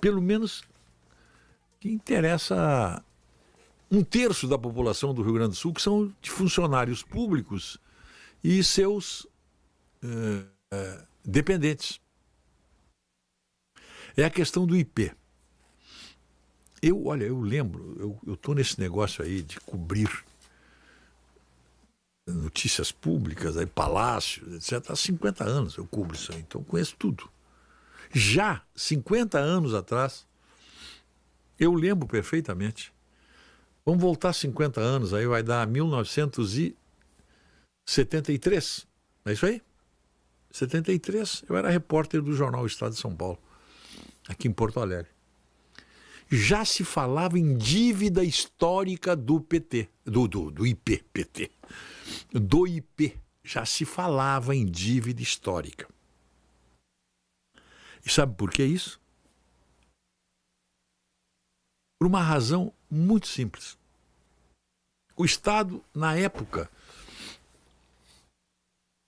pelo menos que interessa um terço da população do Rio Grande do Sul, que são de funcionários públicos e seus dependentes. É a questão do IP. Eu lembro, eu estou nesse negócio aí de cobrir notícias públicas, aí, palácios, etc. Há 50 anos eu cubro isso aí, então eu conheço tudo. Já 50 anos atrás, eu lembro perfeitamente. Vamos voltar 50 anos, aí vai dar 1973. Não é isso aí? 73, eu era repórter do jornal Estado de São Paulo, aqui em Porto Alegre. Já se falava em dívida histórica do PT, do IP, PT. Do IP, já se falava em dívida histórica. E sabe por que isso? Por uma razão muito simples. O Estado, na época,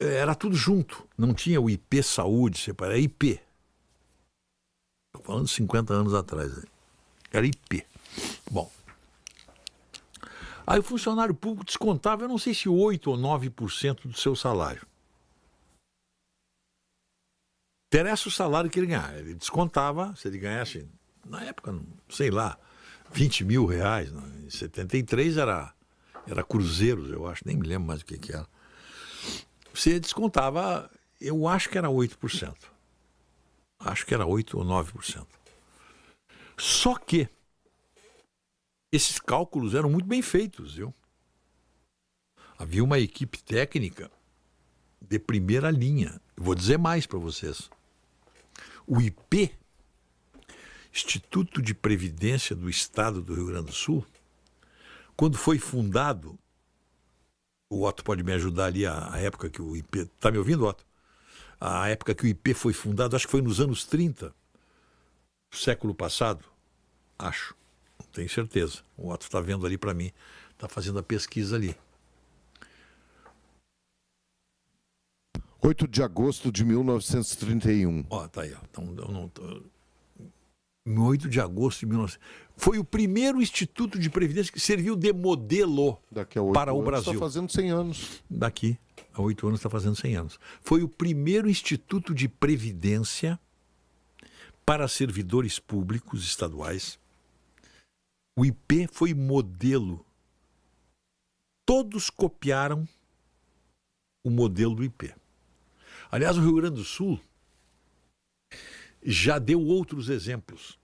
era tudo junto. Não tinha o IP Saúde, separado, era IP. Estou falando de 50 anos atrás. Era IP. Bom. Aí o funcionário público descontava, eu não sei se 8% ou 9% do seu salário. Interessa o salário que ele ganhava. Ele descontava, se ele ganhasse, na época, sei lá, 20 mil reais. Em 73 era cruzeiros, eu acho, nem me lembro mais o que era. Você descontava, eu acho que era 8%. Acho que era 8% ou 9%. Só que esses cálculos eram muito bem feitos, viu? Havia uma equipe técnica de primeira linha. Eu vou dizer mais para vocês. O IP, Instituto de Previdência do Estado do Rio Grande do Sul, quando foi fundado, o Otto pode me ajudar ali, a época que o IP... Está me ouvindo, Otto? A época que o IP foi fundado, acho que foi nos anos 30, século passado, acho. Não tenho certeza. O Otto está vendo ali para mim, está fazendo a pesquisa ali. 8 de agosto de 1931. Ó, tá aí. Ó. Então, eu não tô... 8 de agosto de 1931. Foi o primeiro instituto de previdência que serviu de modelo para o Brasil. Está fazendo 100 anos. Daqui a 8 anos está fazendo 100 anos. Foi o primeiro instituto de previdência para servidores públicos estaduais. O IP foi modelo. Todos copiaram o modelo do IP. Aliás, o Rio Grande do Sul já deu outros exemplos.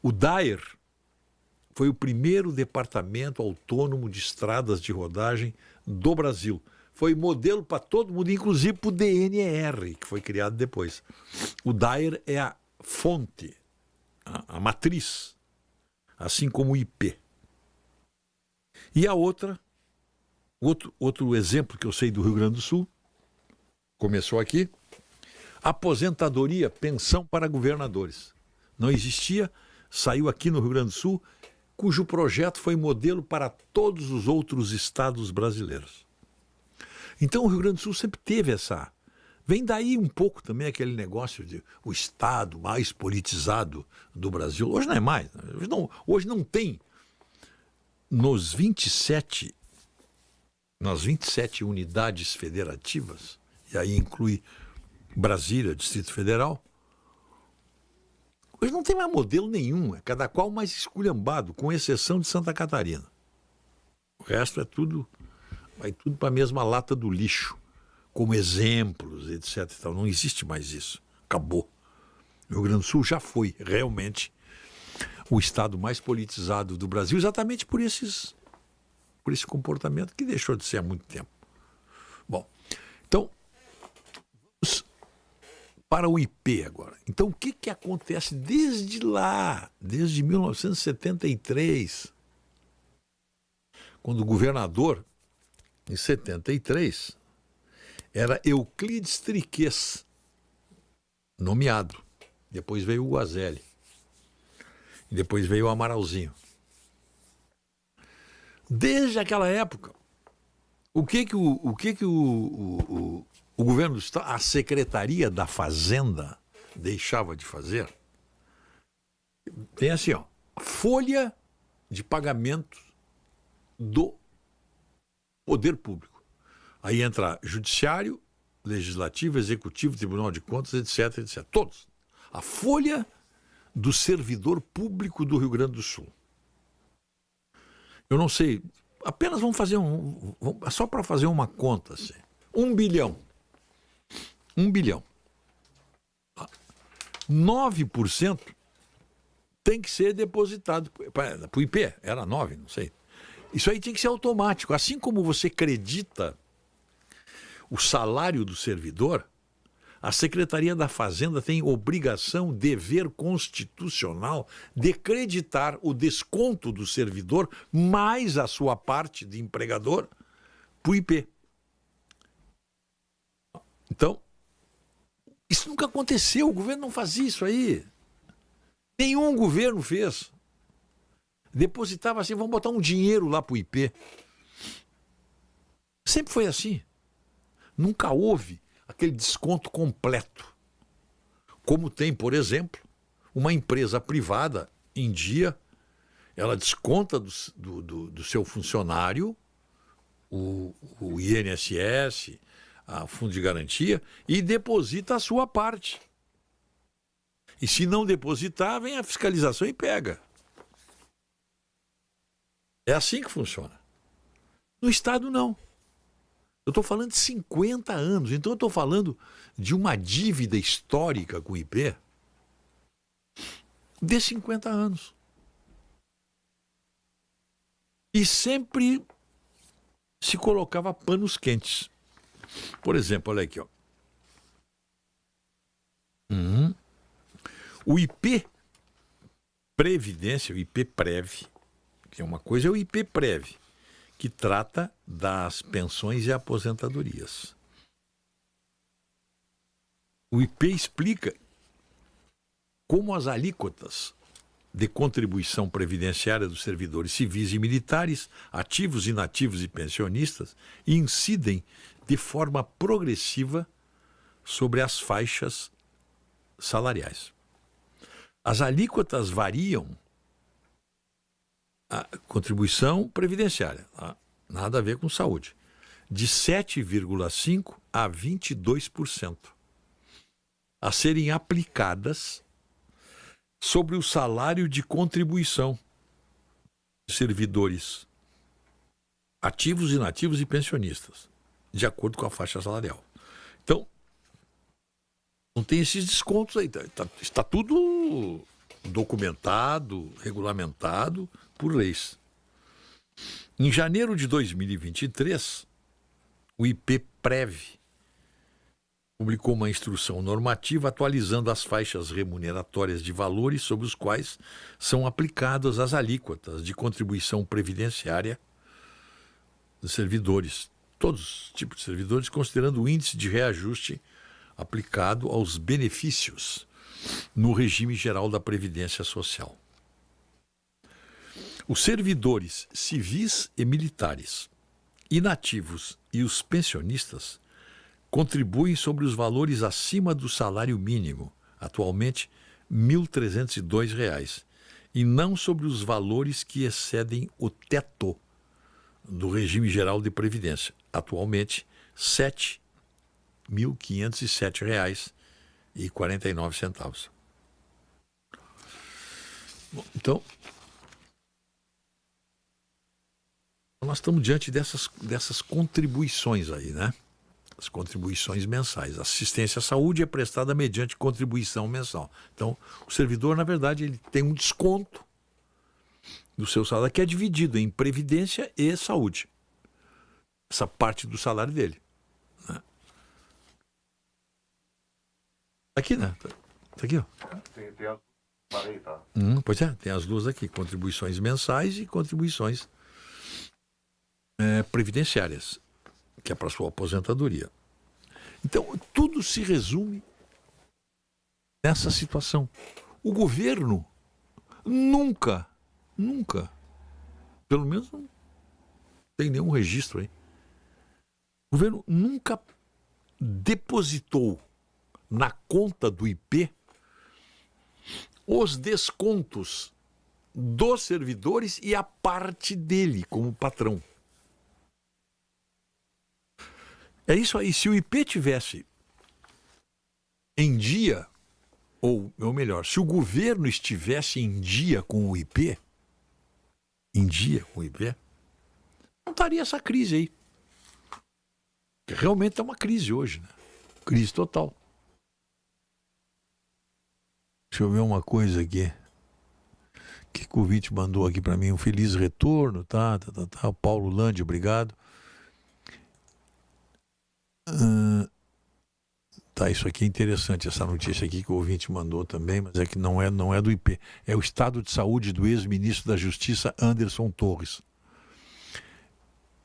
O DAER foi o primeiro departamento autônomo de estradas de rodagem do Brasil. Foi modelo para todo mundo, inclusive para o DNR, que foi criado depois. O DAER é a fonte, a matriz, assim como o IP. E a outro exemplo que eu sei do Rio Grande do Sul, começou aqui, aposentadoria, pensão para governadores. Não existia, saiu aqui no Rio Grande do Sul, cujo projeto foi modelo para todos os outros estados brasileiros. Então o Rio Grande do Sul sempre teve essa... Vem daí um pouco também aquele negócio de o estado mais politizado do Brasil. Hoje não é mais. Hoje não tem. Nas 27 unidades federativas, e aí inclui Brasília, Distrito Federal, hoje não tem mais modelo nenhum, é cada qual mais esculhambado, com exceção de Santa Catarina. O resto é tudo, vai tudo para a mesma lata do lixo, como exemplos, etc. E tal. Não existe mais isso, acabou. O Rio Grande do Sul já foi realmente o estado mais politizado do Brasil, exatamente por esse comportamento que deixou de ser há muito tempo. Bom, então, vamos para o IP agora. Então, o que acontece desde lá, desde 1973, quando o governador, em 73, era Euclides Triquês, nomeado. Depois veio o Guazelli. E depois veio o Amaralzinho. Desde aquela época, o que o governo do Estado, a Secretaria da Fazenda deixava de fazer? tem assim, ó, folha de pagamento do poder público. Aí entra judiciário, legislativo, executivo, tribunal de contas, etc, etc. Todos. A folha do servidor público do Rio Grande do Sul. Eu não sei, apenas vamos fazer só para fazer uma conta assim. 1 bilhão. 1 bilhão. 9% tem que ser depositado para o IP, era 9, não sei. Isso aí tem que ser automático. Assim como você credita o salário do servidor, a Secretaria da Fazenda tem obrigação, dever constitucional de creditar o desconto do servidor mais a sua parte de empregador para o IP. Então, isso nunca aconteceu, o governo não fazia isso aí. Nenhum governo fez. Depositava assim, vamos botar um dinheiro lá para o IP. Sempre foi assim. Nunca houve aquele desconto completo. Como tem, por exemplo, uma empresa privada, em dia, ela desconta do seu funcionário o INSS, o Fundo de Garantia, e deposita a sua parte. E se não depositar, vem a fiscalização e pega. É assim que funciona. No Estado, não. Eu estou falando de 50 anos, então eu estou falando de uma dívida histórica com o IP de 50 anos. E sempre se colocava panos quentes. Por exemplo, olha aqui, ó. O IP Previdência, o IP Prev, que é uma coisa, é o IP Prev, que trata das pensões e aposentadorias. O IP explica como as alíquotas de contribuição previdenciária dos servidores civis e militares, ativos, inativos e pensionistas, incidem de forma progressiva sobre as faixas salariais. As alíquotas variam. A contribuição previdenciária, nada a ver com saúde, de 7,5% a 22%, a serem aplicadas sobre o salário de contribuição de servidores ativos, inativos e pensionistas, de acordo com a faixa salarial. Então, não tem esses descontos aí, está tudo documentado, regulamentado por leis. Em janeiro de 2023, o IP Prev publicou uma instrução normativa atualizando as faixas remuneratórias de valores sobre os quais são aplicadas as alíquotas de contribuição previdenciária dos servidores, todos os tipos de servidores, considerando o índice de reajuste aplicado aos benefícios no regime geral da Previdência Social. Os servidores civis e militares, inativos e os pensionistas contribuem sobre os valores acima do salário mínimo, atualmente R$ 1.302, e não sobre os valores que excedem o teto do regime geral de previdência, atualmente R$ 7.507,49. Então, nós estamos diante dessas contribuições aí, né? As contribuições mensais. A assistência à saúde é prestada mediante contribuição mensal. Então, o servidor, na verdade, ele tem um desconto do seu salário que é dividido em previdência e saúde. Essa parte do salário dele. Né? Aqui, né? Tá aqui, ó. Tem as... Parei, tá? Pois é, tem as duas aqui, contribuições mensais e contribuições previdenciárias, que é para sua aposentadoria. Então, tudo se resume nessa situação. O governo nunca, pelo menos não tem nenhum registro aí, o governo nunca depositou na conta do IP os descontos dos servidores e a parte dele como patrão. É isso aí. Se o IP tivesse em dia, ou melhor, se o governo estivesse em dia com o IP, não estaria essa crise aí. Porque realmente é uma crise hoje, né? Crise total. Deixa eu ver uma coisa aqui. O que o ouvinte mandou aqui para mim? Um feliz retorno, tá. O Paulo Lande, obrigado. Tá, isso aqui é interessante, essa notícia aqui que o ouvinte mandou também, mas é que não é do IP. É o estado de saúde do ex-ministro da Justiça, Anderson Torres.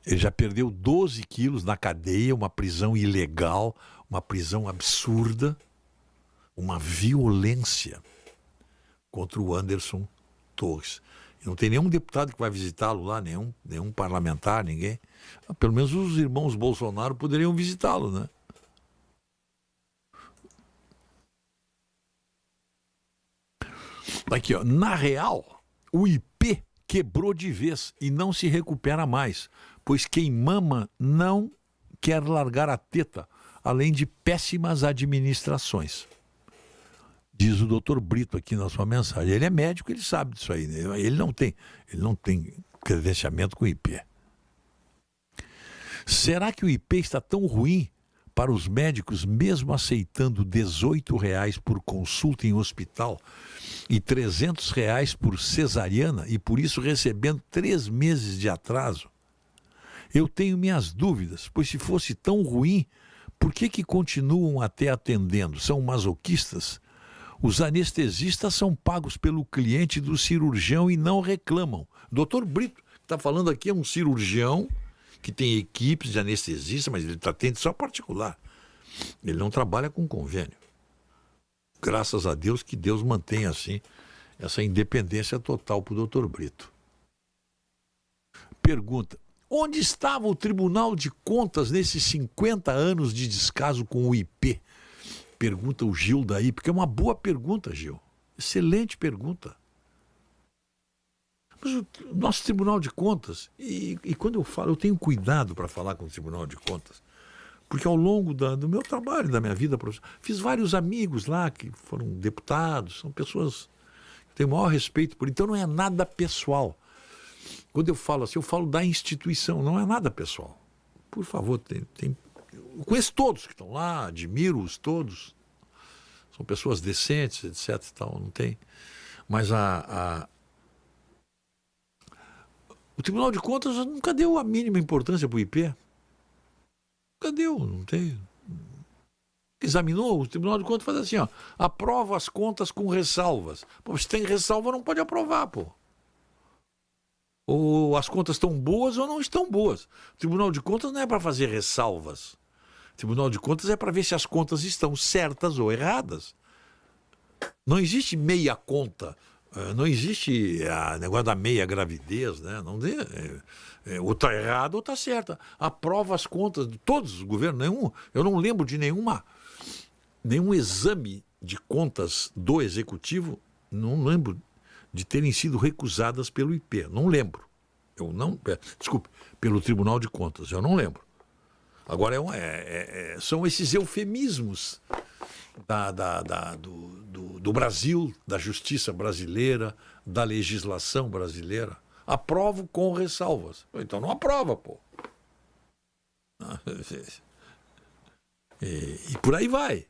Ele já perdeu 12 quilos na cadeia, uma prisão ilegal, uma prisão absurda, uma violência contra o Anderson Torres. E não tem nenhum deputado que vai visitá-lo lá, nenhum parlamentar, ninguém. Pelo menos os irmãos Bolsonaro poderiam visitá-lo, né? Aqui, ó. Na real, o IP quebrou de vez e não se recupera mais, pois quem mama não quer largar a teta, além de péssimas administrações. Diz o doutor Brito aqui na sua mensagem. Ele é médico, ele sabe disso aí, né? Ele não tem credenciamento com o IP. Será que o IP está tão ruim para os médicos, mesmo aceitando R$18 por consulta em hospital e R$300 por cesariana, e por isso recebendo 3 meses de atraso? Eu tenho minhas dúvidas, pois se fosse tão ruim, por que continuam até atendendo? São masoquistas? Os anestesistas são pagos pelo cliente do cirurgião e não reclamam. Dr. Brito, que está falando aqui, é um cirurgião que tem equipes de anestesista, mas ele atende só particular. Ele não trabalha com convênio. Graças a Deus, que Deus mantém assim essa independência total para o Dr. Brito. Pergunta: onde estava o Tribunal de Contas nesses 50 anos de descaso com o IP? Pergunta o Gil daí, porque é uma boa pergunta, Gil. Excelente pergunta. Mas o nosso Tribunal de Contas, e quando eu falo, eu tenho cuidado para falar com o Tribunal de Contas, porque ao longo do meu trabalho, da minha vida profissional, fiz vários amigos lá que foram deputados, são pessoas que têm o maior respeito por. Então não é nada pessoal. Quando eu falo assim, eu falo da instituição, não é nada pessoal. Por favor, eu conheço todos que estão lá, admiro-os todos. São pessoas decentes, etc. E tal, não tem. Mas o Tribunal de Contas nunca deu a mínima importância para o IP. Nunca deu, não tem. Examinou, o Tribunal de Contas faz assim, ó, aprova as contas com ressalvas. Pô, se tem ressalva, não pode aprovar, pô. Ou as contas estão boas ou não estão boas. O Tribunal de Contas não é para fazer ressalvas. O Tribunal de Contas é para ver se as contas estão certas ou erradas. Não existe meia conta. Não existe negócio da meia gravidez, né? Não ou está errado ou está certa. Aprova as contas de todos os governos. Eu não lembro de nenhum exame de contas do Executivo, não lembro de terem sido recusadas pelo IP. Não lembro. Desculpe, pelo Tribunal de Contas. Eu não lembro. Agora, são esses eufemismos do Brasil, da justiça brasileira, da legislação brasileira. Aprovo com ressalvas. Então não aprova, pô. E por aí vai.